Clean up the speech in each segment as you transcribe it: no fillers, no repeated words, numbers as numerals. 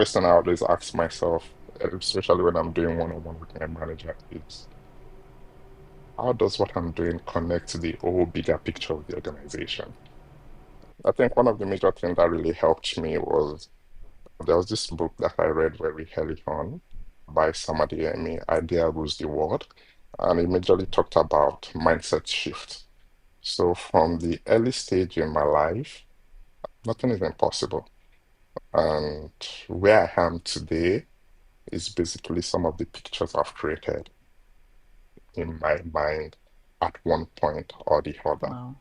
question I always ask myself, especially when I'm doing one-on-one with my manager, is how does what I'm doing connect to the whole bigger picture of the organization? I think one of the major things that really helped me was there was this book that I read very early on by Sam Adeyemi, Idea Rules the World, and it majorly talked about mindset shift. So from the early stage in my life, nothing is impossible. And where I am today is basically some of the pictures I've created in my mind at one point or the other. Wow.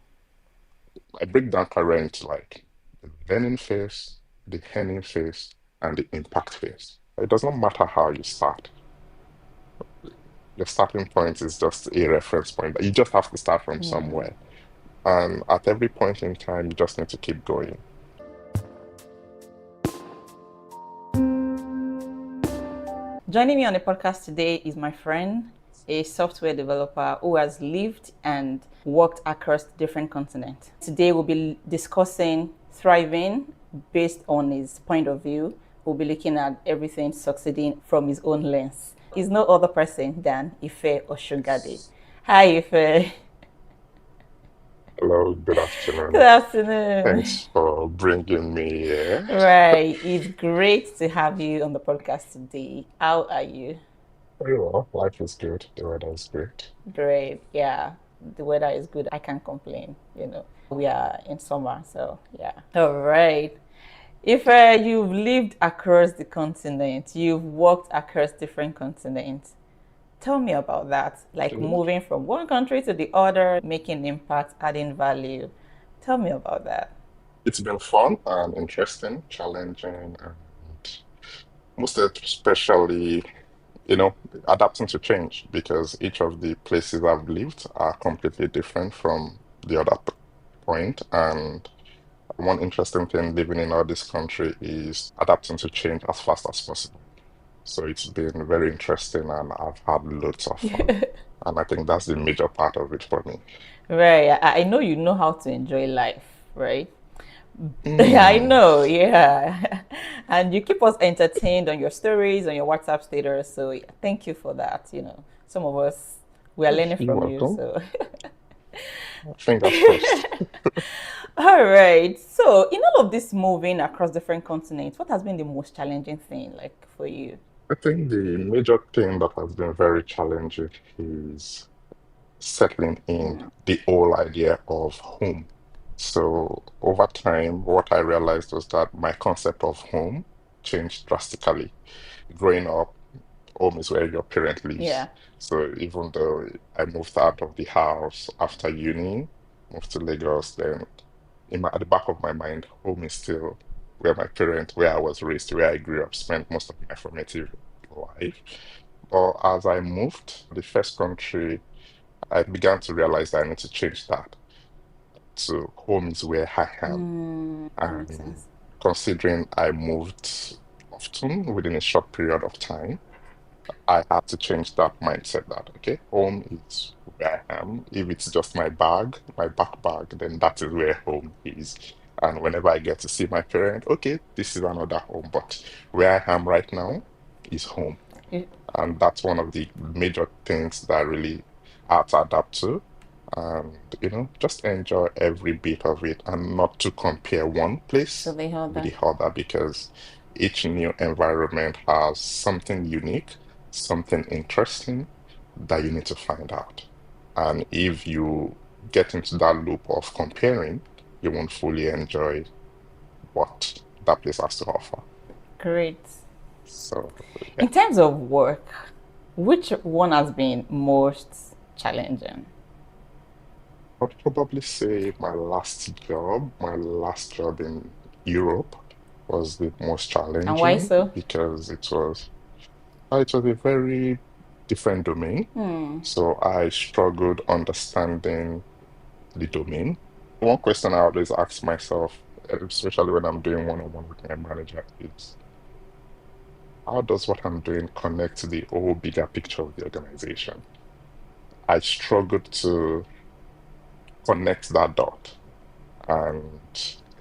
I break down career into like the learning phase, the earning phase, and the impact phase. It does not matter how you start. Your starting point is just a reference point. You just have to start from Yeah. somewhere. And at every point in time, you just need to keep going. Joining me on the podcast today is my friend, a software developer who has lived and worked across different continents. Today we'll be discussing thriving based on his point of view. We'll be looking at everything succeeding from his own lens. He's no other person than Ife Osungade. Hi, Ife. Hello, good Good afternoon. afternoon. Thanks for bringing me here. Right, it's great to have you on the podcast today. How are you? Very well. Life is good. The weather is great. Great. Yeah. The weather is good. I can't complain. We are in summer, so yeah. All right. If you've lived across the continent, you've worked across different continents, tell me about that. Like Okay. moving from one country to the other, making impact, adding value. Tell me about that. It's been fun and interesting, challenging, and most especially, you know, adapting to change because each of the places I've lived are completely different from the other point. And one interesting thing living in all this country is adapting to change as fast as possible. So it's been very interesting and I've had loads of fun. And I think that's the major part of it for me. Right. I know you know how to enjoy life, right? I Mm, know, yeah. And you keep us entertained on your stories, on your WhatsApp status. So yeah, thank you for that. Some of us, we are learning you're from you. welcome. So, Fingers crossed. all right. So, in all of this moving across different continents, what has been the most challenging thing, like for you? I think the major thing that has been very challenging is settling in the whole idea of home. So over time, what I realized was that my concept of home changed drastically. Growing up, home is where your parent lives. Yeah. So even though I moved out of the house after uni, moved to Lagos, then at the back of my mind, home is still where I was raised, where I grew up, spent most of my formative life. But as I moved, the first country, I began to realize that I need to change that. So home is where I am. That makes And sense. considering I moved often within a short period of time, I had to change that mindset that, okay, home is where I am. If it's just my bag, my back bag, then that is where home is. And whenever I get to see my parent, okay, this is another home. But where I am right now is home. You- And that's one of the major things that I really had to adapt to. And, just enjoy every bit of it and not to compare one So place they held with that. the other because each new environment has something unique, something interesting that you need to find out. And if you get into that loop of comparing, you won't fully enjoy what that place has to offer. Great. So, In yeah. terms of work, which one has been most challenging? I'd probably say my last job in Europe was the most And why challenging so? because it was a very different domain. So I struggled understanding the domain. One question I always ask myself, especially when I'm doing one-on-one with my manager, is how does what I'm doing connect to the whole bigger picture of the organization? I struggled to connect that dot. And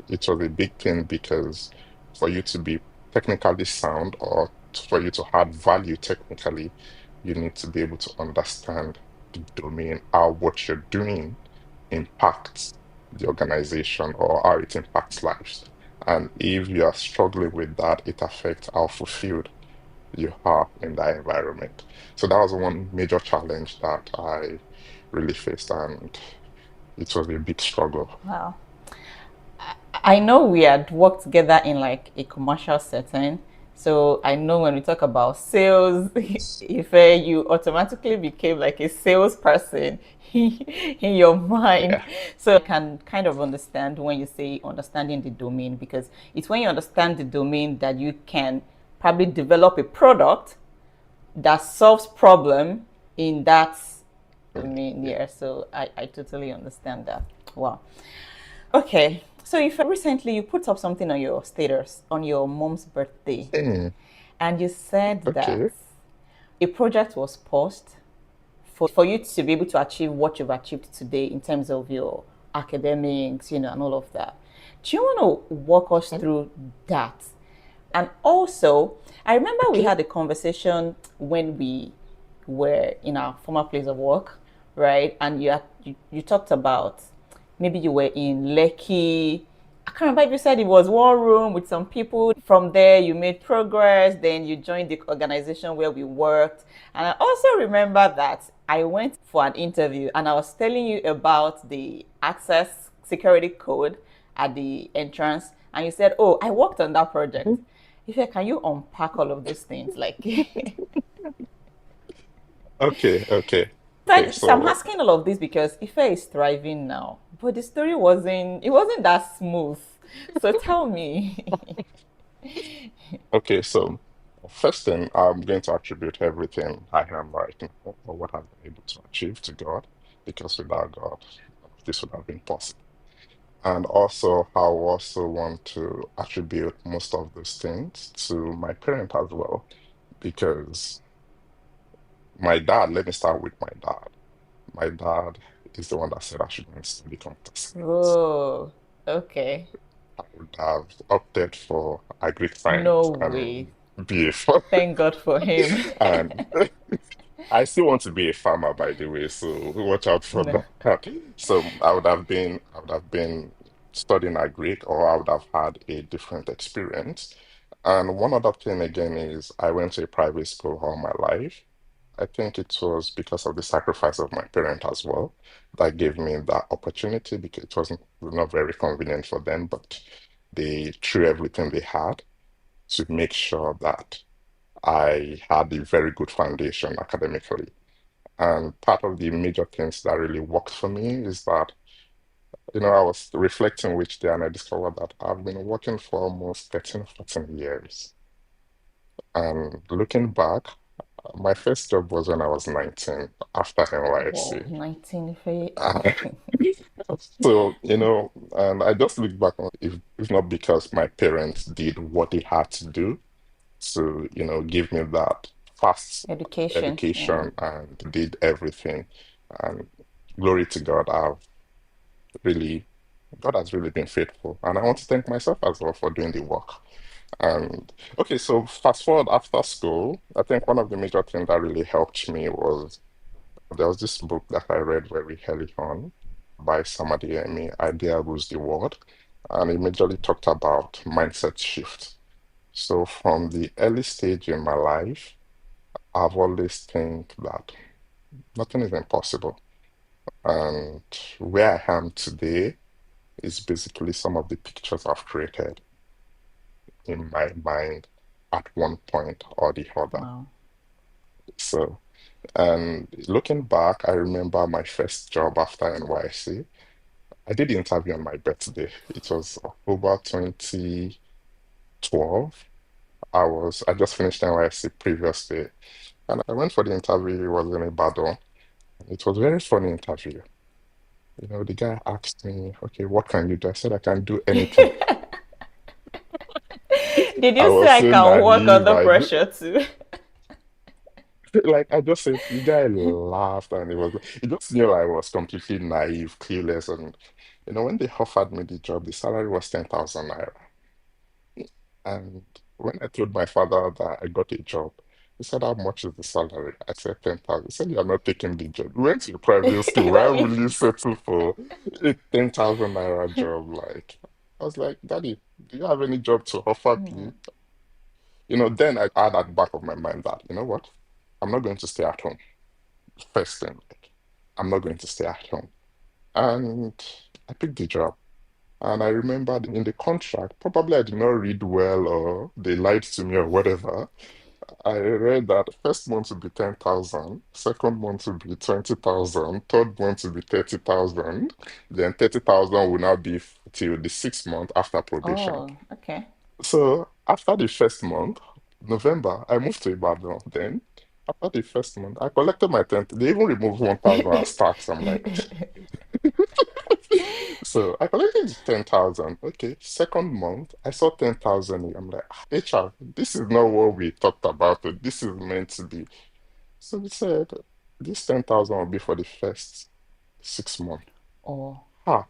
it was a big thing because for you to be technically sound or for you to add value technically, you need to be able to understand the domain, how what you're doing impacts the organization or how it impacts lives. And if you are struggling with that, it affects how fulfilled you are in that environment. So that was one major challenge that I really faced, and it was a big struggle. Wow. I know we had worked together in like a commercial setting. So I know when we talk about sales, if you automatically became like a salesperson in your mind. Yeah. So I can kind of understand when you say understanding the domain, because it's when you understand the domain that you can probably develop a product that solves problem in that domain. Yeah. Yeah, so I totally understand that. Wow. Okay, so if recently you put up something on your status on your mom's birthday, Hmm. and you said that Okay. a project was paused for you to be able to achieve what you've achieved today in terms of your academics, and all of that. Do you want to walk us Hmm. through that? And also, I remember we Okay. had a conversation when we were in our former place of work, right? And you talked about maybe you were in Lekki. I can't remember if you said it was one room with some people. From there, you made progress. Then you joined the organization where we worked. And I also remember that I went for an interview and I was telling you about the access security code at the entrance. And you said, "Oh, I worked on that project." Mhm. Ife, can you unpack all of those things? Like, Okay. Okay. Okay. so I'm So, asking all of this because Ife is thriving now, but the story wasn't that smooth. So tell me. okay. So, first thing, I'm going to attribute everything I am right now or what I've been able to achieve to God, because without God, this would have been possible. And also, I also want to attribute most of those things to my parent as well, because my dad, let me start with my dad. My dad is the one that said I should go and study computer science. Oh, okay. I would have opted for agri No science way. and be a farmer. Thank God for him. And I still want to be a farmer, by the way, so watch out for No. that. So I would have been studying agri, or I would have had a different experience. And one other thing again is I went to a private school all my life. I think it was because of the sacrifice of my parent as well that gave me that opportunity, because it wasn't not very convenient for them, but they threw everything they had to make sure that I had a very good foundation academically. And part of the major things that really worked for me is that, I was reflecting which day and I discovered that I've been working for almost 13, 14 years. And looking back, my first job was when I was 19 after Wow, NYSC. 19 Ife. Uh, so, and I just look back on, if not because my parents did what they had to do to, give me that fast Education. Yeah. education and did everything. And glory to God, really, God has really been faithful. And I want to thank myself as well for doing the work. And okay, so fast forward after school, I think one of the major things that really helped me was there was this book that I read very early on by Sam Adeyemi, Idea Rules the World. And it majorly talked about mindset shift. So from the early stage in my life, I've always think that nothing is impossible. And where I am today is basically some of the pictures I've created in my mind at one point or the other. Wow. So, and looking back, I remember my first job after NYC. I did the interview on my birthday. It was October 2012. I just finished NYC previously, and I went for the interview. It was in Ibadan. It was a very funny interview. The guy asked me, okay, what can you do? I said, I can do anything. Did I you say was I so can work naive. under pressure too? Like, I just said, the guy laughed and he just knew I was completely naive, clueless. And, when they offered me the job, the salary was 10,000 naira. When I told my father that I got a job, he said, "How much is the salary?" I said, 10,000. He said, "You're not taking the job. You went to a private school. Why That will means you settle for a 10,000 naira job?" Like, I was like, "Daddy, do you have any job to offer me?" Then I had at the back of my mind that, you know what? I'm not going to stay at home. First thing, like, I'm not going to stay at home. And I picked the job. And I remembered in the contract, probably I did not read well or they lied to me or whatever. I read that first month would be 10,000, second month would be 20,000, third month would be 30,000, then 30,000 will now be till the 6th month after probation. oh, okay. So after the first month, November, I moved to Ibadan. Then after the first month, I collected my 10th. They even removed 1,000 as tax. I'm like, so I collected 10,000. Okay, second month, I saw 10,000. I'm like, HR, this is not what we talked about. This is meant to be. So we said, this 10,000 will be for the first 6 months. Oh. Ah,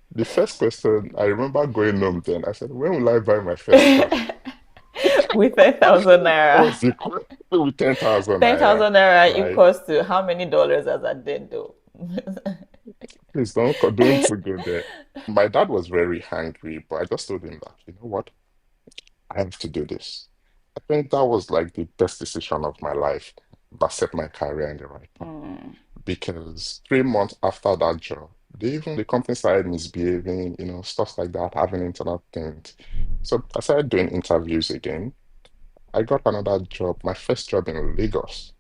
the first question, I remember going home then. I said, when will I buy my first car? With 10,000 That naira. was the question with 10,000 naira, 10,000 naira right? equals to how many dollars as at then, though? Please don't go there. My dad was very angry, but I just told him that, you know what? I have to do this. I think that was like the best decision of my life that set my career in the right path. Because 3 months after that job, the company started misbehaving, stuff like that, having internal things. So I started doing interviews again. I got another job, my first job in Lagos.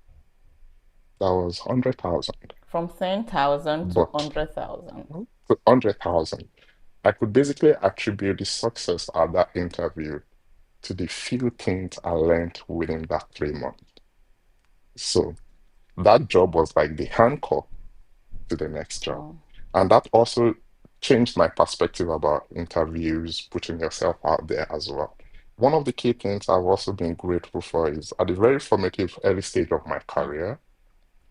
That was 100,000. From 10,000 to But 100,000. 100,000. I could basically attribute the success at that interview to the few things I learned within that 3 months. So that job was like the handcuff to the next job. Oh, And that also changed my perspective about interviews, putting yourself out there as well. One of the key things I've also been grateful for is at the very formative early stage of my career,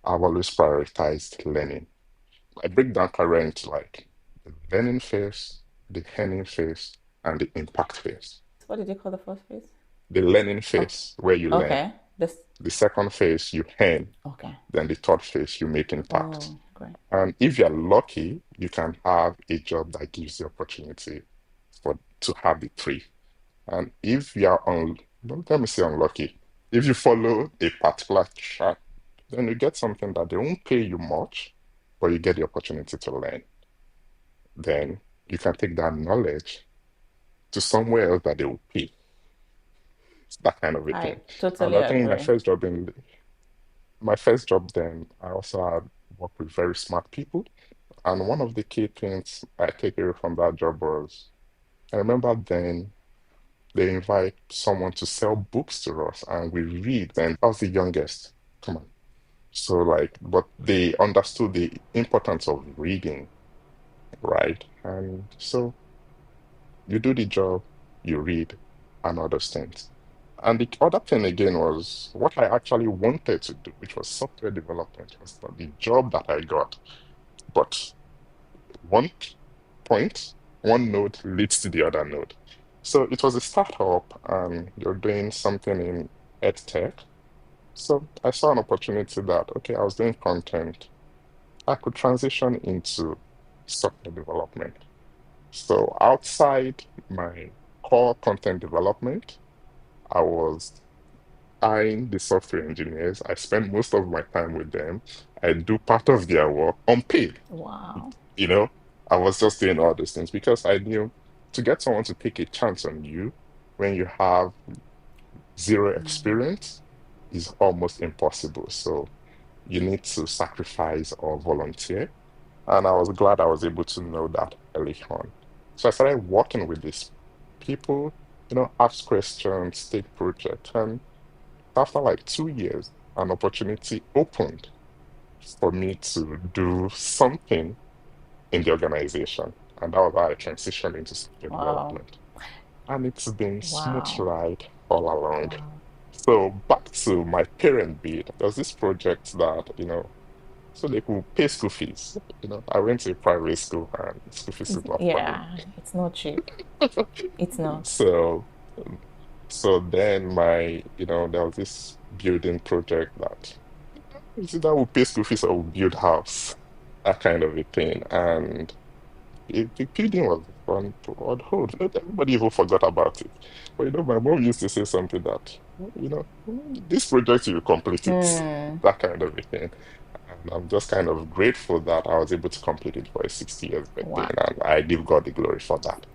I've always prioritized learning. I break down career into like the learning phase, the earning phase, and the impact phase. what did you call the first phase? The learning Oh, phase, where you learn. okay. This. The second phase, you earn. Okay. Then the third phase, you make impact. Oh, great. And if you're lucky, you can have a job that gives you opportunity to have the three. And if you are don't let me say unlucky, if you follow a particular track, then you get something that they won't pay you much, but you get the opportunity to learn. Then you can take that knowledge to somewhere else that they will pay. It's that kind of a I thing. And totally I think agree. my first job then, I also had worked with very smart people. And one of the key things I take away from that job was I remember then they invite someone to sell books to us and we read, and I was the youngest. Come on. So like, but they understood the importance of reading, right? And so you do the job, you read, and understand. And the other thing again was what I actually wanted to do, which was software development, was not the job that I got. But one point, one node leads to the other node. So it was a startup and you're doing something in ed tech. So I saw an opportunity that, okay, I was doing content. I could transition into software development. So outside my core content development, I was eyeing the software engineers. I spend most of my time with them. I do part of their work unpaid. Wow. You know, I was just doing all these things because I knew to get someone to take a chance on you when you have zero experience is almost impossible. So you need to sacrifice or volunteer. And I was glad I was able to know that early on. So I started working with these people, ask questions, take projects. And after like 2 years, an opportunity opened for me to do something in the organization. And that was how I transitioned into software Wow. development. And it's been smooth Wow. ride all along. Wow. So back to my parent bid, there's this project that, so they could pay school fees. I went to a private school and school fees is not funny. Yeah, it's not cheap. It's not. So So then there was this building project that is either we'll pay school fees or we'll build house, that kind of a thing. And the building was on hold. Everybody even forgot about it. But my mom used to say something that, this project you complete it, Hmm. that kind of a thing. And I'm just kind of grateful that I was able to complete it for a 60 years birthday, Wow. and I give God the glory for that.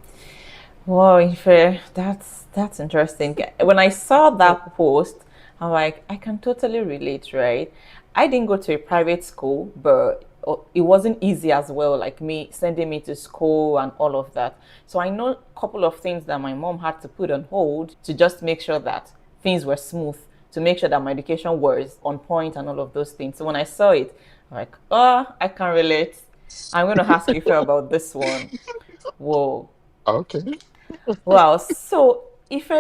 Wow, Ife, that's interesting. When I saw that post, I'm like, I can totally relate, right? I didn't go to a private school, but it wasn't easy as well, like me sending me to school and all of that. So I know a couple of things that my mom had to put on hold to just make sure that things were smooth, to make sure that my education was on point and all of those things. So when I saw it, I'm like, oh, I can relate. I'm going to ask Ife about this one. Whoa. Okay. Wow. So, if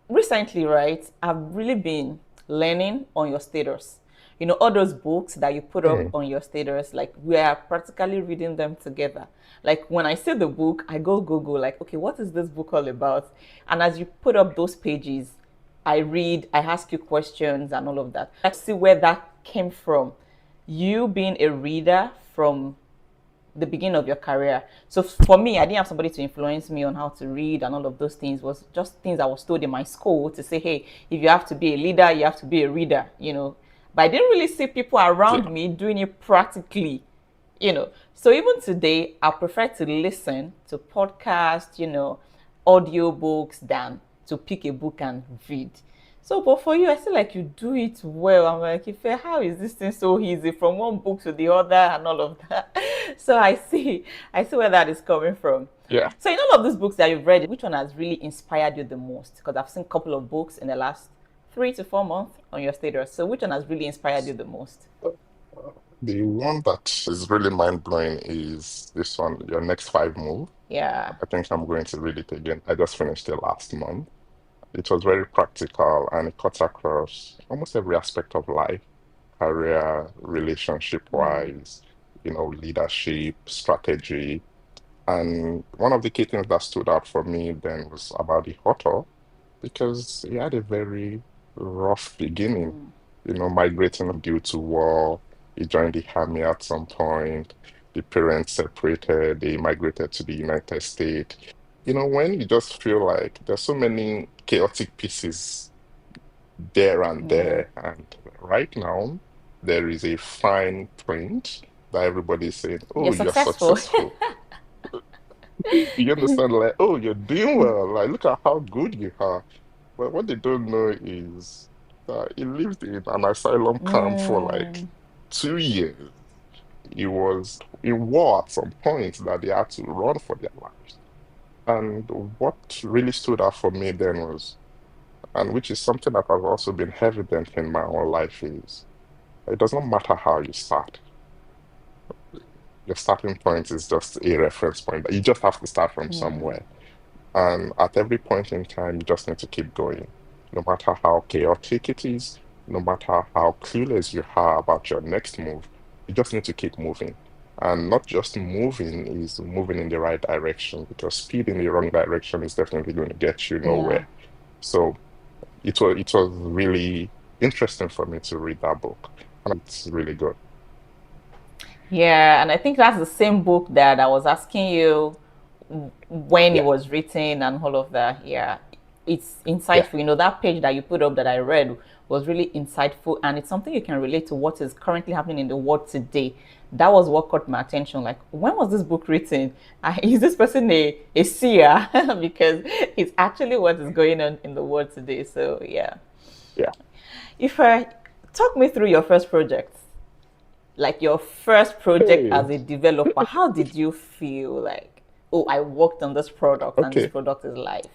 recently, right, I've really been learning on your status. You know, all those books that you put up Hmm. on your status, like we are practically reading them together. Like when I see the book, I go Google, like, okay, what is this book all about? And as you put up those pages, I read, I ask you questions and all of that. I see where that came from. You being a reader from the beginning of your career. So for me, I didn't have somebody to influence me on how to read and all of those things. It was just things I was told in my school to say, hey, if you have to be a leader, you have to be a reader, you know. But I didn't really see people around Yeah. me doing it practically, you know. So even today, I prefer to listen to podcasts, you know, audiobooks than to pick a book and read. So, but for you, I feel like you do it well. I'm like, Ife, how is this thing so easy from one book to the other and all of that? So I see where that is coming from. Yeah. So in all of these books that you've read, which one has really inspired you the most? Because I've seen a couple of books in the last 3 to 4 months on your status. So which one has really inspired you the most? The one that is really mind-blowing is this one, Your Next Five Move. Yeah. I think I'm going to read it again. I just finished it last month. It was very practical and it cuts across almost every aspect of life, career, relationship-wise, leadership, strategy. And one of the key things that stood out for me then was about the author, because he had a very rough beginning, migrating due to war. He joined the army at some point. The parents separated, they migrated to the United States. When you just feel like there's so many chaotic pieces there and Yeah. there, and right now there is a fine print that everybody's saying, You're oh, you're successful. successful. You understand, like, oh, you're doing well. Like, look at how good you are. But what they don't know is that he lived in an asylum camp for like Mm, 2 years. He was in war at some point that they had to run for their lives. And what really stood out for me then was, and which is something that has also been evident in my own life, is it does not matter how you start. Your starting point is just a reference point. You just have to start from mm, somewhere. And at every point in time, you just need to keep going. No matter how chaotic it is, no matter how clueless you are about your next move, you just need to keep moving. And not just moving is moving in the right direction, because speed in the wrong direction is definitely going to get you yeah. nowhere. So it was really interesting for me to read that book. And it's really good. Yeah, and I think that's the same book that I was asking you when it Yeah, was written and all of that. Yeah, it's yeah, insightful. You know, that page that you put up that I read was really insightful, and it's something you can relate to what is currently happening in the world today. That was what caught my attention. Like, when was this book written? Is this person a seer? Because it's actually what is going on in the world today. So, yeah. yeah. If I talk me through your first project, like your first project Hey, as a developer, how did you feel like, oh, I worked on this product and this okay. product is live?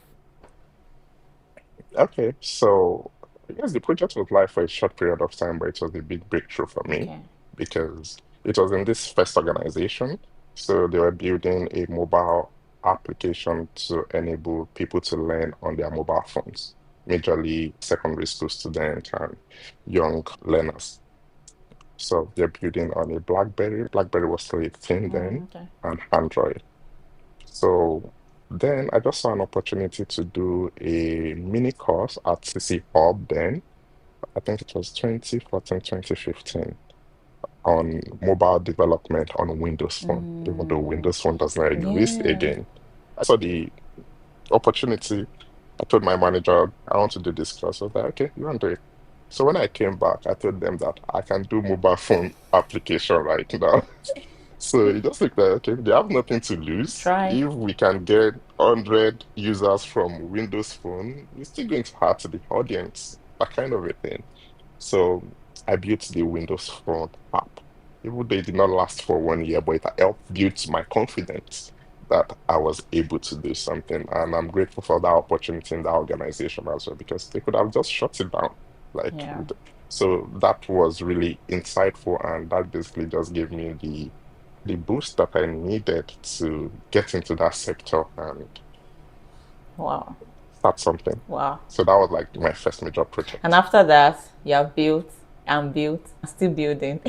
Okay, so yes, the project was live for a short period of time, but it was a big breakthrough for me Okay. because it was in this first organization. So they were building a mobile application to enable people to learn on their mobile phones, majorly secondary school students and young learners. So they're building on a BlackBerry. BlackBerry was still a thing then, Okay. and Android. So Then I just saw an opportunity to do a mini course at CC Hub then. I think it was 2014, 2015 on mobile development on Windows Phone, even though Windows Phone does not exist Yeah. again. I saw the opportunity. I told my manager, I want to do this course. I was like, okay, you want to do it. So when I came back, I told them that I can do mobile phone application right now. So it just looked like, okay, they have nothing to lose. Try. If we can get 100 users from Windows Phone, it's still going to hurt the audience, that kind of a thing. So I built the Windows Phone app. Even though it did not last for 1 year, but it helped build my confidence that I was able to do something. And I'm grateful for that opportunity in that organization as well, because they could have just shut it down. Like, Yeah. so that was really insightful, and that basically just gave me the boost that I needed to get into that sector and Wow. start something. Wow. So that was like my first major And project. after that, you have built and built and still building.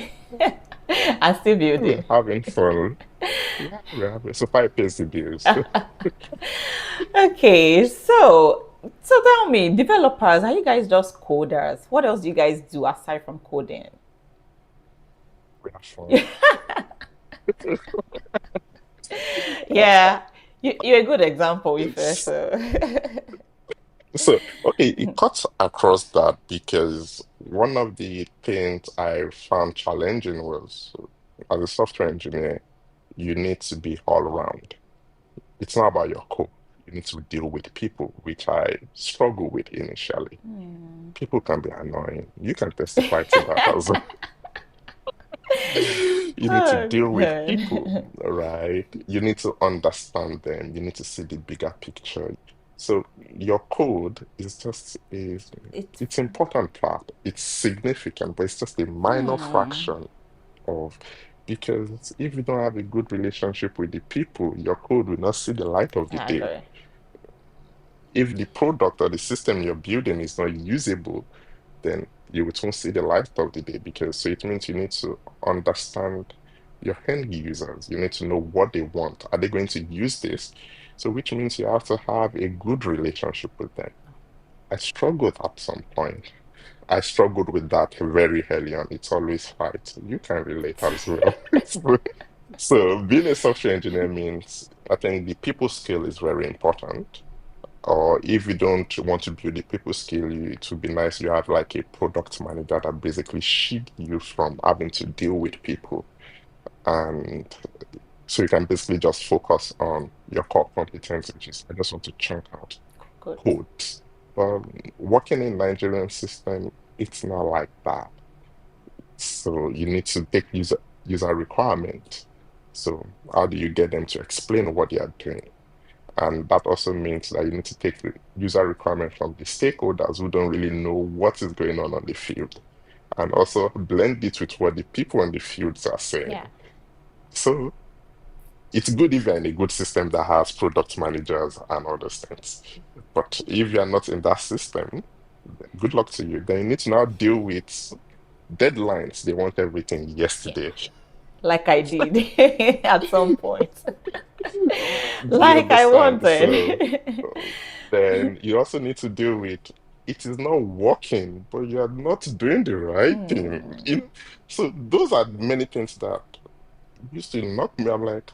And still building. We're having fun. Yeah, we're having so far it pays the bills. Okay, so tell me, developers, are you guys just coders? What else do you guys do aside from coding? We have fun. Yeah, you're a good example, Ife. So So, okay, it cuts across that because one of the things I found challenging was as a software engineer, you need to be all around. It's not about your code. You need to deal with people, which I struggle with initially. People can be annoying. You can testify to that as well. You need to oh deal with people, god. right? You need to understand them. You need to see the bigger picture. So your code is just It's it's important part. It's significant, but it's just a minor fraction of because if you don't have a good relationship with the people, your code will not see the light of the yeah, I day. agree. If the product or the system you're building is not usable, then you won't see the light of the day because so it means you need to understand your end users. You need to know what they want. Are they going to use this? So which means you have to have a good relationship with them. I struggled at some point. I struggled with that very early on. It's always hard. You can relate as well. So being a software engineer means I think the people skill is very important. Or if you don't want to build a people skill, it would be nice you have like a product manager that basically shield you from having to deal with people. And so you can basically just focus on your core competence, which is I just want to chunk out Good. codes. Working in Nigerian system, it's not like that. So you need to take user requirement. So how do you get them to explain what they are doing? And that also means that you need to take the user requirement from the stakeholders who don't really know what is going on the field and also blend it with what the people in the fields are saying. Yeah. So it's good if you're in a good system that has product managers and all those things. But if you're not in that system, good luck to you. Then you need to now deal with deadlines. They want everything Yeah. yesterday. Like I did at some point. Do you Like I understand? So wanted. then you also need to deal with it is not working, but you are not doing the right thing. So those are many things that used to knock me. I'm like,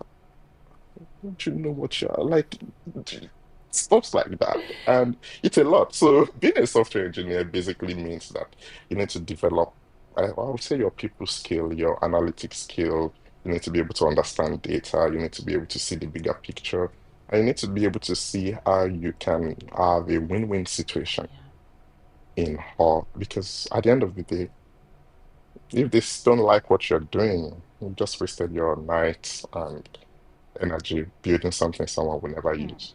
don't you know what you're like? Stuff like that. And it's a lot. So being a software engineer basically means that you need to develop, I would say your people skill, your analytics skill. You need to be able to understand data. You need to be able to see the bigger picture. And you need to be able to see how you can have a win-win situation in all. Because at the end of the day, if they don't like what you're doing, you just wasted your nights and energy building something someone will never use.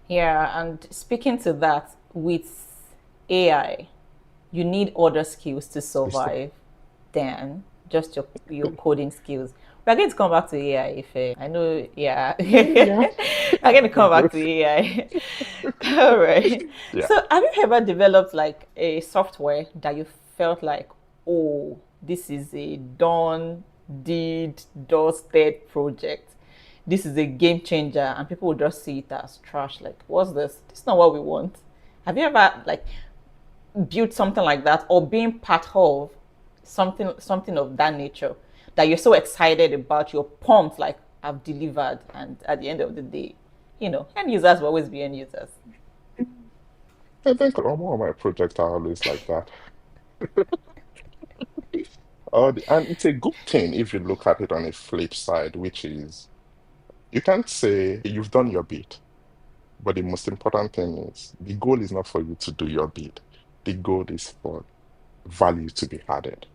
Yeah, and speaking to that, with AI, you need other skills to It's the- survive than just your coding skills. We're going to come back to AI if I know, yeah. Yeah. We're going to come back to AI. All right. Yeah. So, have you ever developed like a software that you felt like, oh, this is a done, did, dusted project? this is a game changer, and people will just see it as trash. Like, what's this? This is not what we want. Have you ever like built something like that, or being part of something of that nature that you're so excited about, you're pumped, like I've delivered, and at the end of the day, end users will always be end users. I think all my projects are always like that. And it's a good thing if you look at it on a flip side, which is you can't say you've done your bit, but the most important thing is the goal is not for you to do your bit. The goal is for value to be added.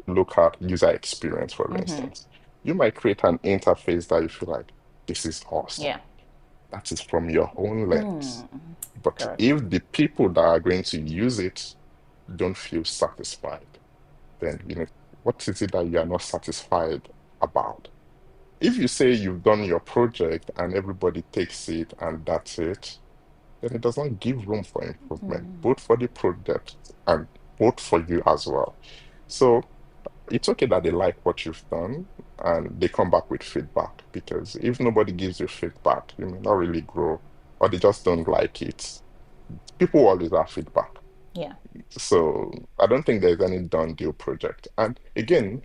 Look at user experience, for instance. You might create an interface that you feel like this is awesome. Yeah. That is from your own lens. But Correct. if the people that are going to use it don't feel satisfied, then what is it that you are not satisfied about? If you say you've done your project and everybody takes it and that's it, then it does not give room for improvement, both for the project and both for you as well. So it's okay that they like what you've done and they come back with feedback, because if nobody gives you feedback, you may not really grow, or they just don't like it. People always have feedback. Yeah. So I don't think there's any done deal project. And again,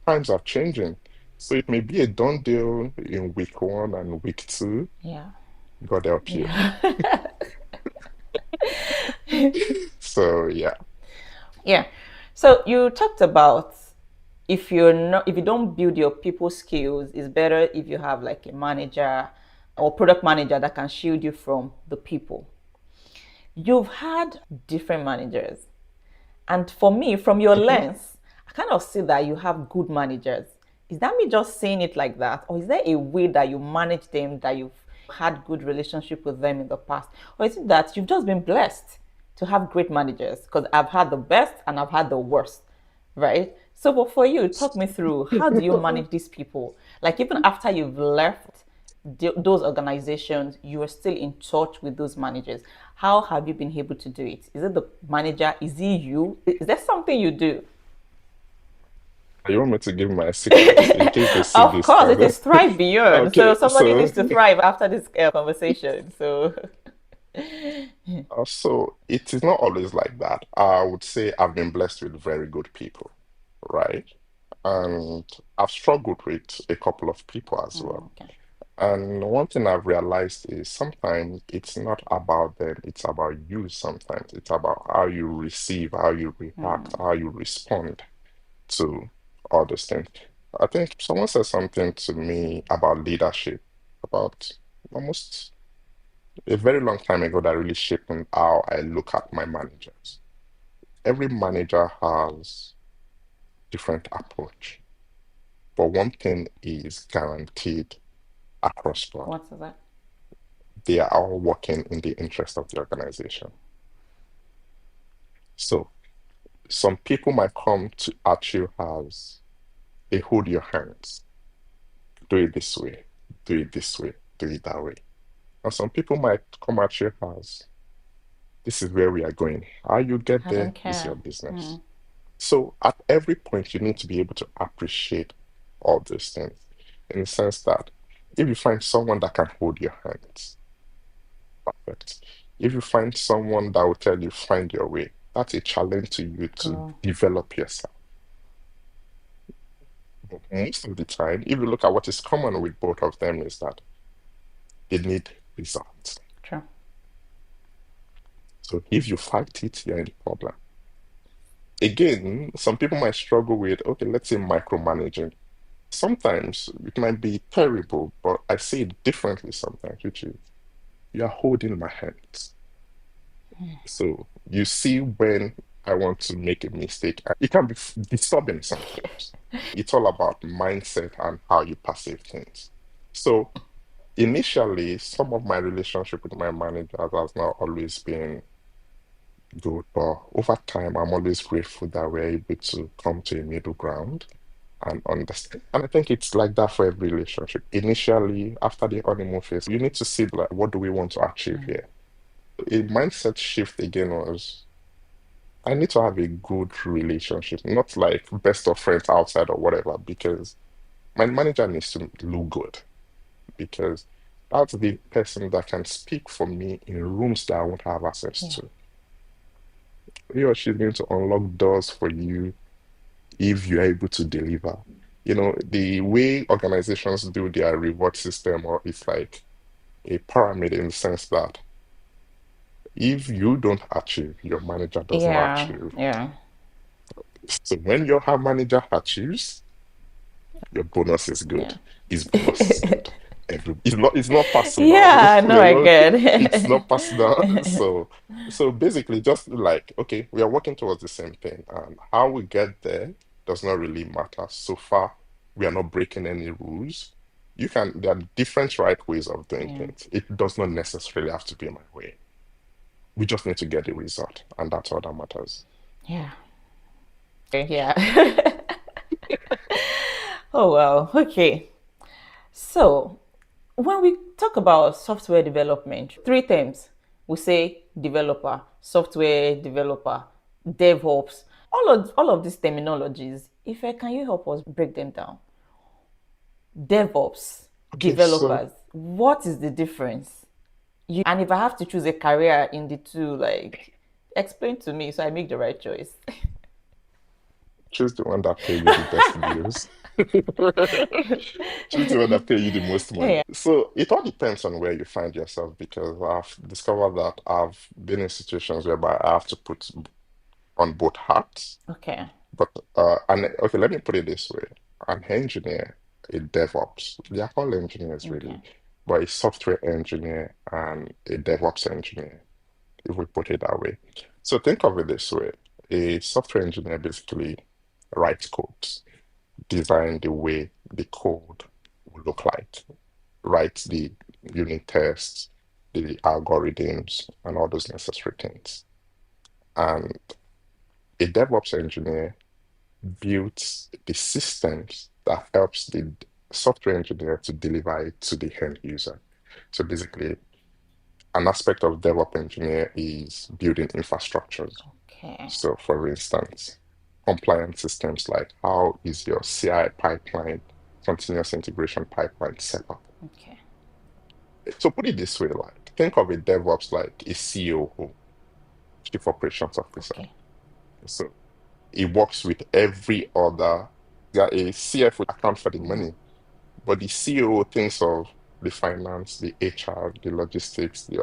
times are changing. So it may be a done deal in week 1 and week 2. Yeah. God help you. Yeah. So yeah. Yeah. So you talked about, if you don't build your people skills, it's better if you have like a manager or product manager that can shield you from the people. You've had different managers. And for me, from your Mhm. lens, I kind of see that you have good managers. Is that me just saying it like that? Or is there a way that you manage them, that you've had good relationship with them in the past? Or is it that you've just been blessed to have great managers? Because I've had the best and I've had the worst, right? So, but for you, talk me through, how do you manage these people? Like, even after you've left those organizations, you are still in touch with those managers. How have you been able to do it? Is it the manager? Is it you? Is there something you do? You want me to give my secrets in case they see Of this course, it kind is Thrive of... Beyond. So Okay, somebody so needs to thrive after this conversation. So, so it is not always like that. I would say I've been blessed with very good people, right? And I've struggled with a couple of people as well. okay. And one thing I've realized is sometimes it's not about them, it's about you sometimes. It's about how you receive, how you react, how you respond to all those things. I think someone said something to me about leadership about almost a very long time ago that really shaped how I look at my managers. Every manager has different approach, but one thing is guaranteed across board. What is that? They are all working in the interest of the organization. So some people might come at you as they hold your hands, do it this way, do it this way, do it that way. And some people might come at you as this is where we are going. How you get I don't there is your care. business. So at every point, you need to be able to appreciate all these things in the sense that if you find someone that can hold your hands, perfect. If you find someone that will tell you, find your way, that's a challenge to you to Go. develop yourself. But most of the time, if you look at what is common with both of them, is that they need results. True. So if you fight it, you're in the problem. Again, some people might struggle with, okay, let's say micromanaging. Sometimes it might be terrible, but I say it differently sometimes, which is you are holding my hands. So you see when I want to make a mistake, it can be disturbing sometimes. It's all about mindset and how you perceive things. So initially, some of my relationship with my managers has not always been good, but over time, I'm always grateful that we're able to come to a middle ground and understand. And I think it's like that for every relationship. Initially, after the honeymoon phase, you need to see like, what do we want to achieve here? A mindset shift again was I need to have a good relationship, not like best of friends outside or whatever, because My manager needs to look good because that's the person that can speak for me in rooms that I won't have access Yeah. to. He or she's going to unlock doors for you if you're able to deliver. The way organizations do their reward system, or it's like a pyramid in the sense that if you don't achieve, your manager does not Yeah. achieve. Yeah. So when your manager achieves, your bonus is Yeah. good. His bonus is good. It's not personal. Yeah, no, I It's get. not personal. So basically just like, okay, we are working towards the same thing. And how we get there does not really matter. So far, we are not breaking any rules. There are different right ways of doing Yeah. things. It does not necessarily have to be my way. We just need to get the result, and that's all that matters. Yeah. Yeah. Oh well. Okay. So when we talk about software development, three terms. We say developer, software developer, DevOps. All of these terminologies. Can you help us break them down? DevOps, Okay, so developers. What is the difference? And if I have to choose a career in the two, like, explain to me so I make the right choice. choose the one that pay you the best bills. Choose the one that pay you the most money. Yeah. So it all depends on where you find yourself because I've discovered that I've been in situations whereby I have to put on both hats. Okay. But and okay, let me put it this way. An engineer, a DevOps, they are all engineers really, Okay. but a software engineer and a DevOps engineer, if we put it that way. So think of it this way. A software engineer basically writes codes, design the way the code will look like, write the unit tests, the algorithms, and all those necessary things. And a DevOps engineer builds the systems that helps the software engineer to deliver it to the end user. So basically, an aspect of DevOps engineer is building infrastructures. Okay. So for instance, compliance systems like how is your CI pipeline, continuous integration pipeline set up? Okay. So put it this way, like think of a DevOps like a COO, Chief Operations Officer. Okay. So he works with every other, yeah, a CFO account for the money, but the COO thinks of the finance, the HR, the logistics, the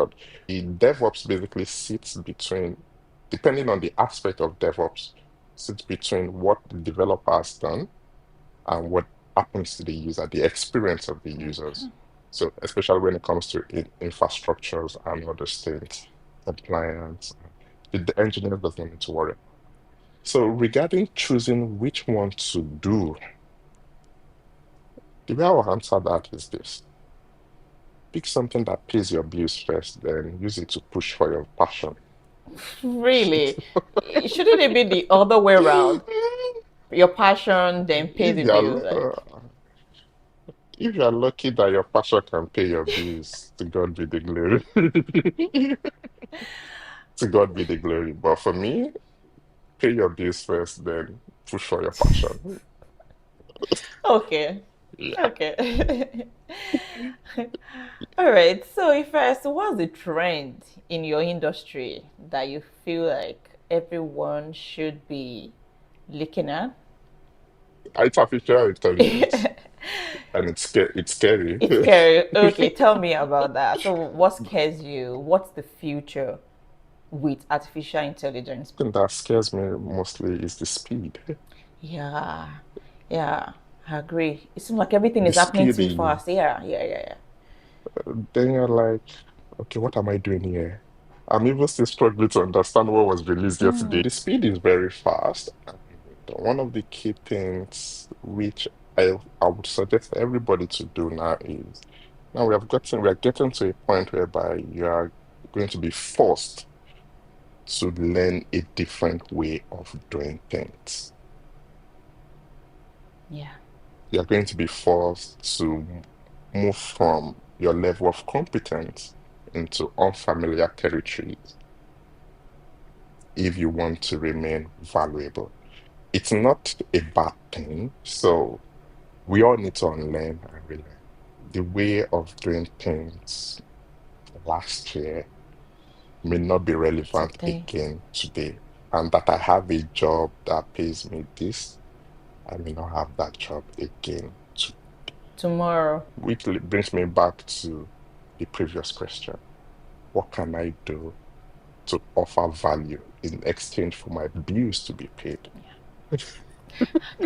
DevOps basically sits between, depending on the aspect of DevOps, sits between what the developer has done and what happens to the user, the experience of the users. So especially when it comes to infrastructures and other things, compliance, the engineer does not need to worry. So regarding choosing which one to do, the way I will answer that is this. Pick something that pays your bills first, then use it to push for your passion. Really? Shouldn't it be the other way around? Your passion, then pay If the you're bill. Like, if you're lucky that your passion can pay your bills, to God be the glory. To God be the glory. But for me, pay your bills first, then push for your passion. okay. Yeah. Okay. All right. So, first, what's the trend in your industry that you feel like everyone should be looking at? Artificial intelligence. And it's scary. It's scary. Okay, tell me about that. So, what scares you? What's the future with artificial intelligence? Thing that scares me mostly is the speed. Yeah, yeah, I agree. It seems like everything The is happening speed too is, fast. Yeah, yeah, yeah, yeah. then you're like, okay, what am I doing here? I'm even still struggling to understand what was released yesterday. The speed is very fast. And one of the key things which I would suggest everybody to do now is now we are getting to a point whereby you are going to be forced to learn a different way of doing things. Yeah. You're going to be forced to move from your level of competence into unfamiliar territories if you want to remain valuable. It's not a bad thing. So we all need to unlearn and relearn. The way of doing things last year may not be relevant Today, again today. And that I have a job that pays me this, I may not have that job again. tomorrow. Which brings me back to the previous question. What can I do to offer value in exchange for my bills to be paid?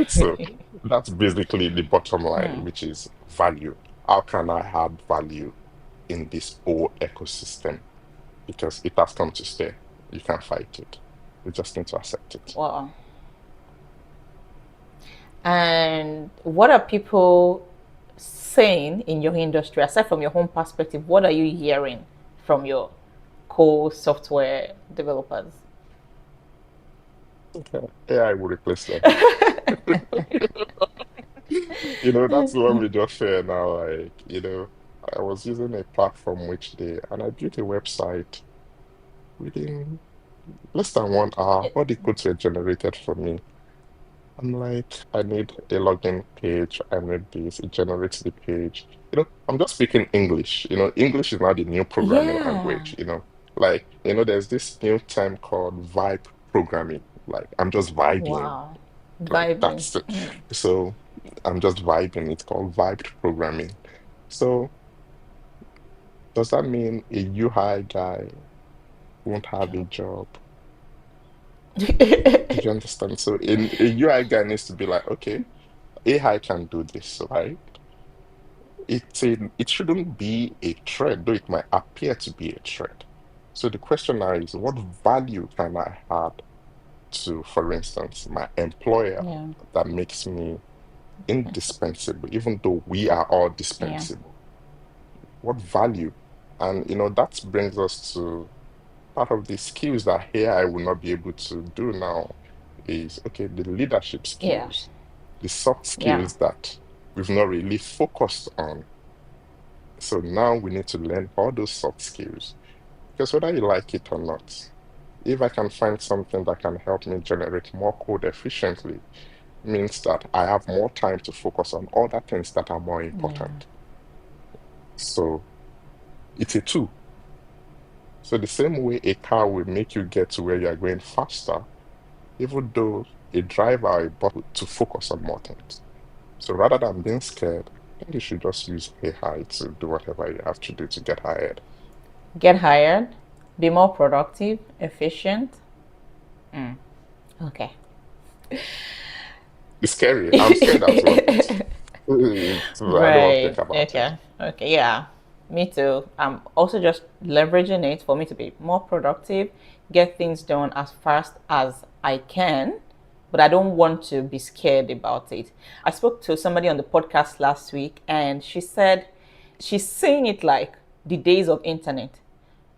So that's basically the bottom line, Hmm. which is value. How can I add value in this whole ecosystem? Because it has come to stay. You can't fight it. You just need to accept it. Wow. And what are people saying in your industry, aside from your home perspective? What are you hearing from your co-software developers? Okay. AI will replace them. That's what we just share now. I was using a platform which and I built a website within less than 1 hour. All the codes were generated for me. I'm like, I need a login page. I need this. It generates the page. I'm just speaking English. English is now the new programming Yeah. language. There's this new term called vibe programming. Like, I'm just vibing. Wow. Like, Vibing. that's it. So I'm just vibing. It's called vibe programming. So does that mean a UI guy won't have a Job. job? Do you understand? So a UI guy needs to be like, okay, AI can do this, right? It shouldn't be a threat, though it might appear to be a threat. So the question now is, what value can I add to, for instance, my employer Yeah. that makes me indispensable, even though we are all Yeah. dispensable? What value? And that brings us to part of the skills that AI will not be able to do now is okay, the leadership Yeah. skills, the soft Yeah. skills that we've not really focused on. So now we need to learn all those soft skills because whether you like it or not, if I can find something that can help me generate more code efficiently, means that I have more time to focus on other things that are more Yeah. important. So it's a tool. So the same way a car will make you get to where you are going faster, even though a driver or a bot to focus on more things. So rather than being scared, I think you should just use AI to do whatever you have to do to get hired. Get hired. Be more productive, efficient. Okay. It's scary. I'm scared as well. I don't want to Right. think about it. Okay. Okay. Yeah. Me too. I'm also just leveraging it for me to be more productive, get things done as fast as I can, but I don't want to be scared about it. I spoke to somebody on the podcast last week and she said she's seeing it like the days of internet,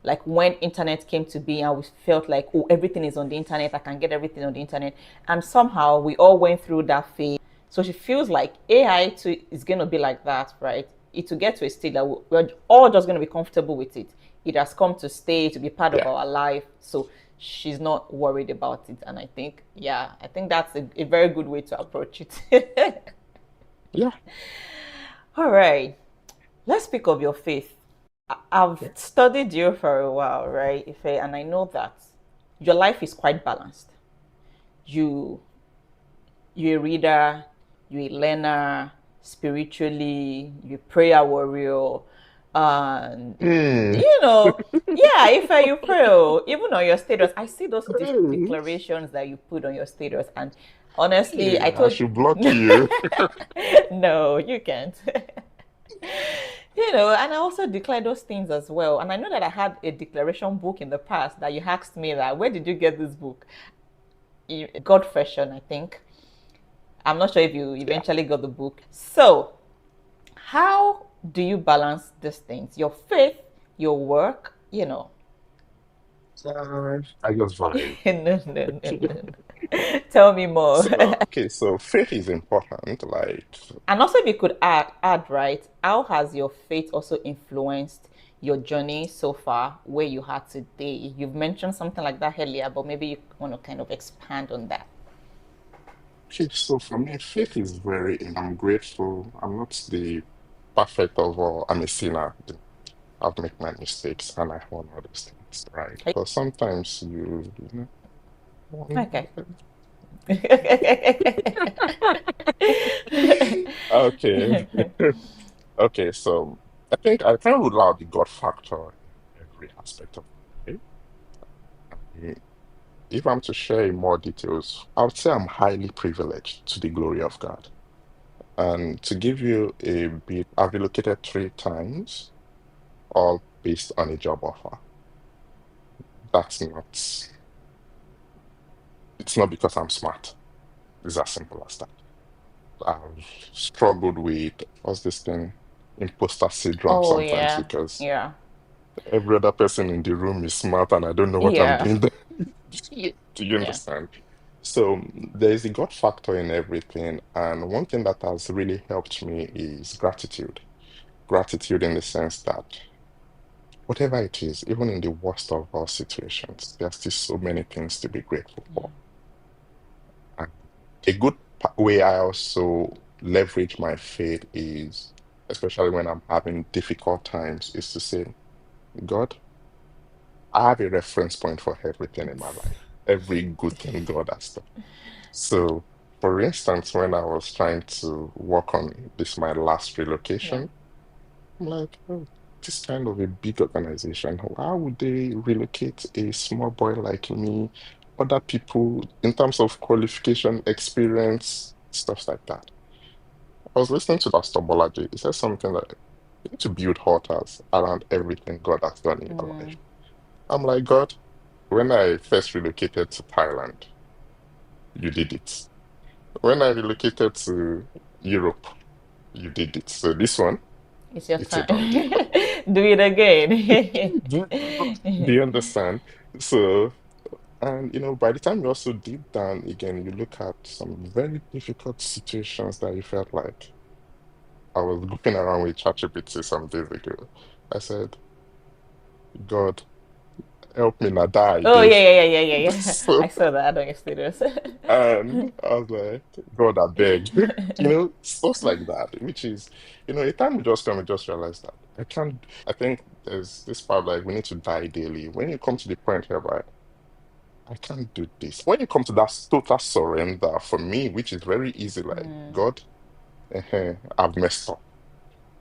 like when internet came to be and we felt like, oh, everything is on the internet, I can get everything on the internet, and somehow we all went through that phase. So she feels like AI too is going to be like that, right? It will get to a state that we're all just going to be comfortable with it. It has come to stay, to be part of Yeah. our life. So she's not worried about it. And I think, yeah, I think that's a very good way to approach it. Yeah. All right, let's speak of your faith. I've Yeah. studied you for a while, right, Ife, and I know that your life is quite balanced. You you're a reader, you're a learner, spiritually, you're a prayer warrior, and Hmm. yeah, if you pray, even on your status, I see those declarations that you put on your status, and honestly, I Hey, I told should block you. no, you can't. And I also declare those things as well. And I know that I had a declaration book in the past that you asked me that, where did you get this book? God fashion, I think. I'm not sure if you Yeah. eventually got the book. So, how do you balance these things? Your faith, your work. I just vibe. No, no, no, no. Tell me more. So, okay, so faith is important. Like, And also, if you could add, right, how has your faith also influenced your journey so far, where you are today? You've mentioned something like that earlier, but maybe you want to kind of expand on that. Okay, so for me, faith is very, and I'm grateful. I'm not the perfect of all. I'm a sinner. I've made my mistakes and I own all those things, right? But sometimes Okay. okay. Okay, so I think I can rule out the God factor in every aspect of it. Mm, If I'm to share in more details, I would say I'm highly privileged to the glory of God. And to give you a bit, I've relocated 3 times, all based on a job offer. That's not, it's not because I'm smart. It's as simple as that. I've struggled with, what's this thing? Imposter syndrome Oh sometimes yeah, because yeah, every other person in the room is smart and I don't know what I'm yeah, doing there. Do you yeah. understand? So there is a God factor in everything. And one thing that has really helped me is gratitude. Gratitude in the sense that whatever it is, even in the worst of all situations, there's still so many things to be grateful for. And a good way I also leverage my faith is, especially when I'm having difficult times, is to say, God, I have a reference point for everything in my life, every good thing God has done. So, for instance, when I was trying to work on this, my last Yeah. relocation, I'm like, oh, this kind of a big organization, how would they relocate a small boy like me, other people in terms of qualification, experience, stuff like that? I was listening to Pastor Bolaji. He said something like, you need to build altars around everything God has done in your life. Mm. I'm like, God, when I first relocated to Thailand, you did it. When I relocated to Europe, you did it. So this one, It's your it's a time. done deal. Do it again. Do, do you understand? So, and by the time you also deep down again, you look at some very difficult situations that you felt like I was looking around with ChatGPT some days ago. I said, God, help me not die, Oh Dave. yeah. I So, saw that on your status. and I was like, God, I beg. Stuff like that, which is, a time you just come and just realize that I can't, I think there's this part like we need to die daily. When you come to the point whereby I can't do this. When you come to that total surrender for me, which is very easy, like, Mm. God, I've messed up.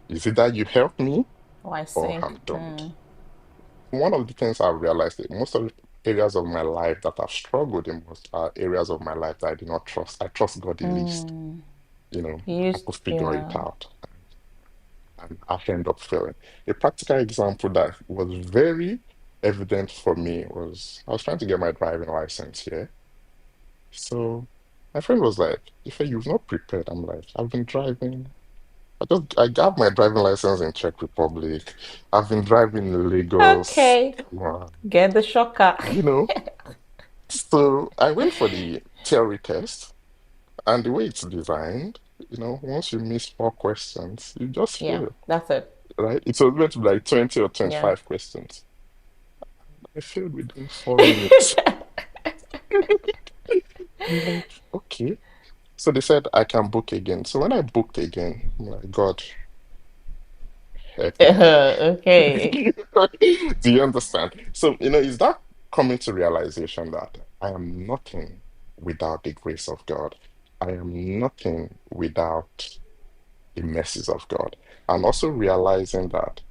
Is it that you help me Oh, I or see. I'm doomed? Mm. One of the things I've realized that most of the areas of my life that I've struggled in most are areas of my life that I do not trust. I trust God the least. Mm. You know, You I used, could figure it yeah. out and I end up failing. A practical example that was very evident for me was I was trying to get my driving license here. So my friend was like, "If you've not prepared," I'm like, "I've been driving. I got my driving license in Czech Republic. I've been driving in Lagos. Okay. Come on, Get the shocker. you know." So I went for the theory test, and the way it's designed, once you miss 4 questions, you just Yeah, fail, that's it. right? It was meant to be like 20 or Yeah. 25 questions. I failed within 4 minutes. I'm like, okay. So they said I can book again. So when I booked again, I'm like, God, help me. Okay. Do you understand? So, is that coming to realization that I am nothing without the grace of God? I am nothing without the mercies of God. And also realizing that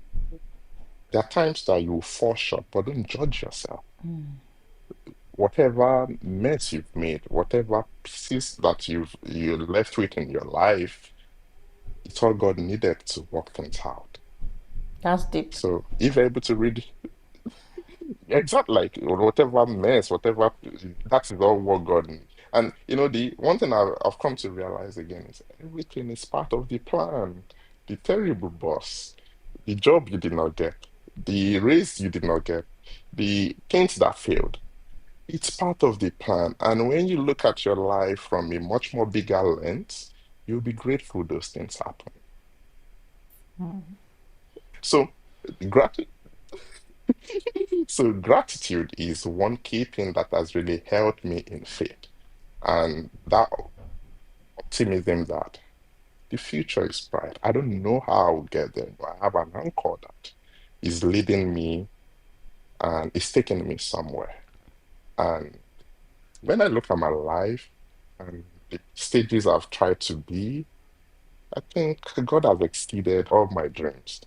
there are times that you fall short, but don't judge yourself. Whatever mess you've made, whatever pieces that you're left with in your life, it's all God needed to work things out. That's deep. So if you're able to read exactly like whatever mess, whatever that is all what God needs. And the one thing I've come to realize again is everything is part of the plan. The terrible boss, the job you did not get, the raise you did not get, the things that failed. It's part of the plan. And when you look at your life from a much more bigger lens, you'll be grateful those things happen. So gratitude so gratitude is one key thing that has really helped me in faith. And that optimism that the future is bright. I don't know how I'll get there, but I have an anchor that is leading me and is taking me somewhere. And when I look at my life and the stages I've tried to be, I think God has exceeded all my dreams.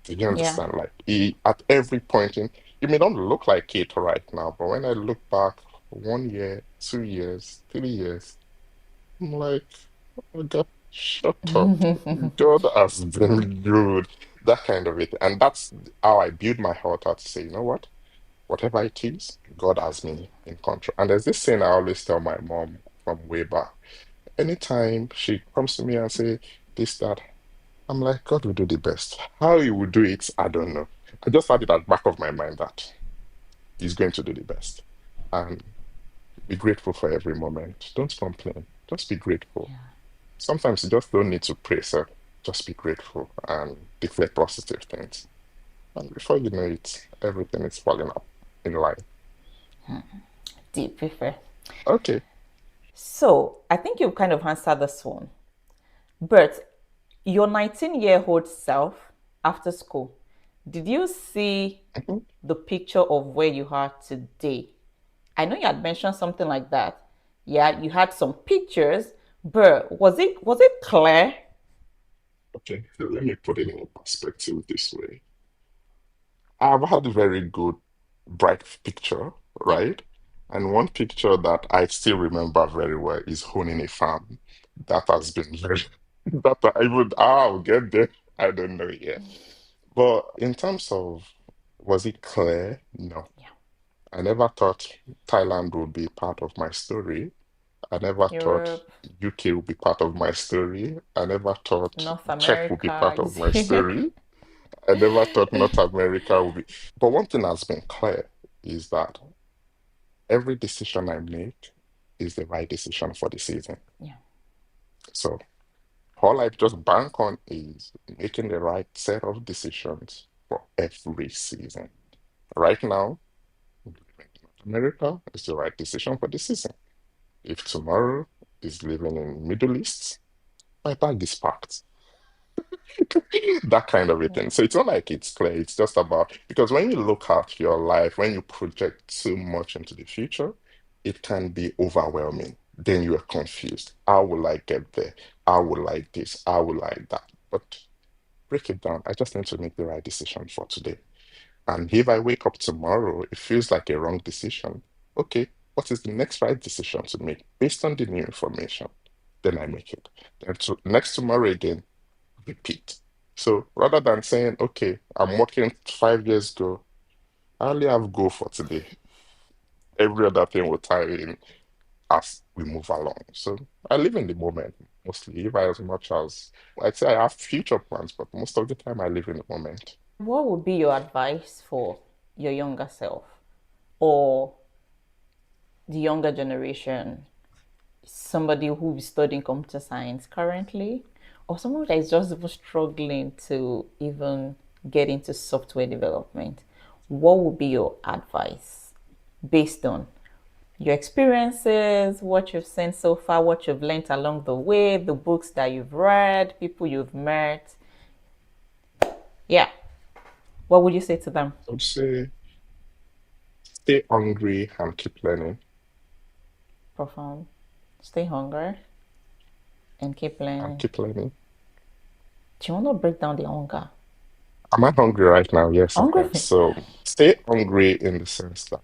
Do you Yeah. understand? Like he, at every point in, it may not look like it right now, but when I look back 1 year, 2 years, 3 years, I'm like, oh God, shut up. God has been good. That kind of it. And that's how I build my heart out to say, you know what? Whatever it is, God has me in control. And there's this saying I always tell my mom from way back. Anytime she comes to me and say this, that, I'm like, God will do the best. How he will do it, I don't know. I just had it at the back of my mind that he's going to do the best. And be grateful for every moment. Don't complain. Just be grateful. Yeah. Sometimes you just don't need to praise her. Just be grateful and declare positive things. And before you know it, everything is falling up in line. Deep prefer. Okay. So I think you've kind of answered this one. But your 19-year-old self after school, did you see Mhm. the picture of where you are today? I know you had mentioned something like that. Yeah, you had some pictures, but was it clear? Okay. So let me put it in perspective this way. I've had a very good, bright picture, Yeah. right? And one picture that I still remember very well is owning a farm. That has been very, that I would, I'll get there. I don't know yet. But in terms of, was it clear? No. Yeah. I never thought Thailand would be part of my story. I never thought Europe, UK would be part of my story. I never thought North Czech would be America part of is my story. I never thought North America would be. But one thing has been clear is that every decision I make is the right decision for the season. yeah. So all I just bank on is making the right set of decisions for every season. Right now, living in North America is the right decision for the season. If tomorrow is living in Middle East, my bag is packed. That kind of a thing. So it's not like it's clear. It's just about because when you look at your life, when you project too much into the future, it can be overwhelming. Then you are confused. How will I get there? How will I this? How will I that? But break it down. I just need to make the right decision for today. And if I wake up tomorrow, it feels like a wrong decision. Okay, what is the next right decision to make based on the new information? Then I make it. Then next tomorrow again, repeat. So rather than saying, okay, I'm working 5 years ago, I only have goal for today. Every other thing will tie in as we move along. So I live in the moment mostly, if I as much as I'd say I have future plans, but most of the time I live in the moment. What would be your advice for your younger self or the younger generation? Somebody who is studying computer science currently, or someone that is just even struggling to even get into software development. What would be your advice based on your experiences, what you've seen so far, what you've learned along the way, the books that you've read, people you've met? Yeah. What would you say to them? I would say stay hungry and keep learning Profound. Stay hungry and keep and learning. keep learning. Do you want to break down the hunger? Am I hungry right now? Yes, I am. Hungry. So stay hungry in the sense that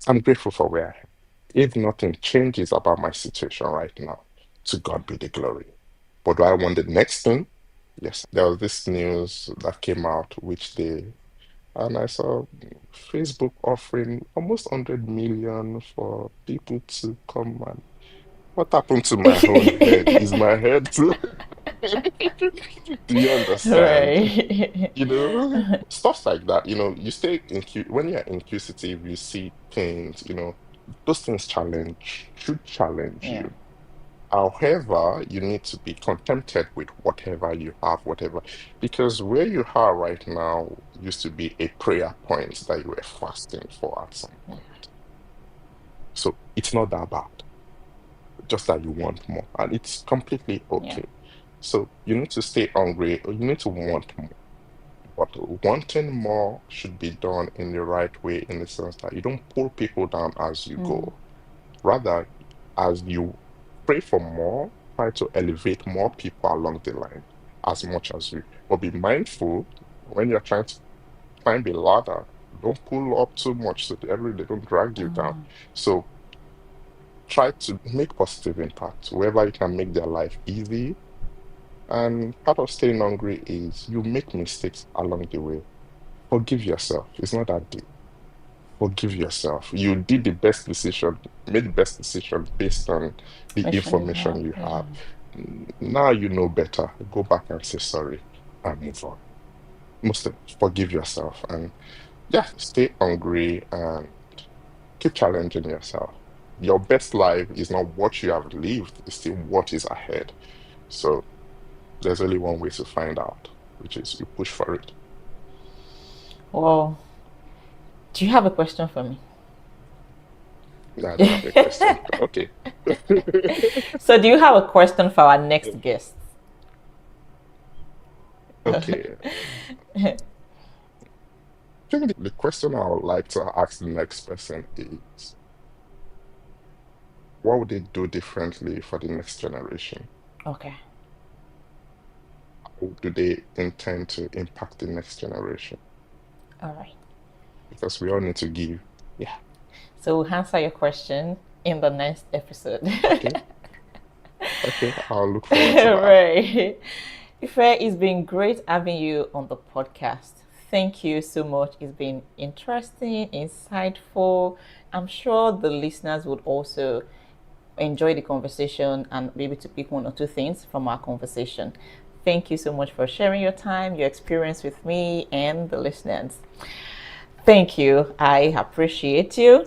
I'm grateful for where I am. If nothing changes about my situation right now, to God be the glory. But do I want the next thing? Yes. There was this news that came out which day, and I saw Facebook offering almost 100 million for people to come and what happened to my own head? Is my head too? Do you understand? Right. Stuff like that. You stay when you're inquisitive, you see things, those things should challenge Yeah. you. However, you need to be contented with whatever you have, whatever, because where you are right now used to be a prayer point that you were fasting for at some point. So it's not that bad. just that you want more, and it's completely Yeah. okay. So you need to stay hungry, or you need to want more. But wanting more should be done in the right way, in the sense that you don't pull people down as you Mm. go. Rather, as you pray for more, try to elevate more people along the line as much as you. But be mindful when you're trying to climb a ladder, don't pull up too much so that they don't drag you down. So try to make positive impact wherever you can make their life easy. And part of staying hungry is you make mistakes along the way. Forgive yourself. It's not that deep. Forgive yourself. You did the best decision, made the best decision based on the Information you have. information you Yeah. have. Now you know better. Go back and say sorry and move on. Forgive yourself and yeah, stay hungry and keep challenging yourself. Your best life is not what you have lived, it's still what is ahead. So there's only one way to find out, which is you push for it. Well, do you have a question for me? I don't have a question. Okay. So, do you have a question for our next guest? Okay. I think the question I would like to ask the next person is, what would they do differently for the next generation? Okay. How do they intend to impact the next generation? All right. Because we all need to give. Yeah. So, we'll answer your question in the next episode. Okay. Okay. I'll look forward to that. Right. Ife, it's been great having you on the podcast. Thank you so much. It's been interesting, insightful. I'm sure the listeners would also enjoy the conversation and be able to pick one or two things from our conversation. Thank you so much for sharing your time, your experience with me and the listeners. Thank you. I appreciate you.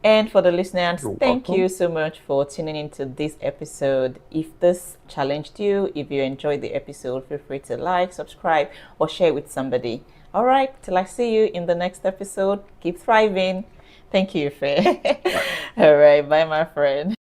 And for the listeners, You're thank welcome. you so much for tuning into this episode. If this challenged you, if you enjoyed the episode, feel free to like, subscribe, or share with somebody. All right, till I see you in the next episode, keep thriving. Thank you, Faye. Bye. All right, bye, my friend.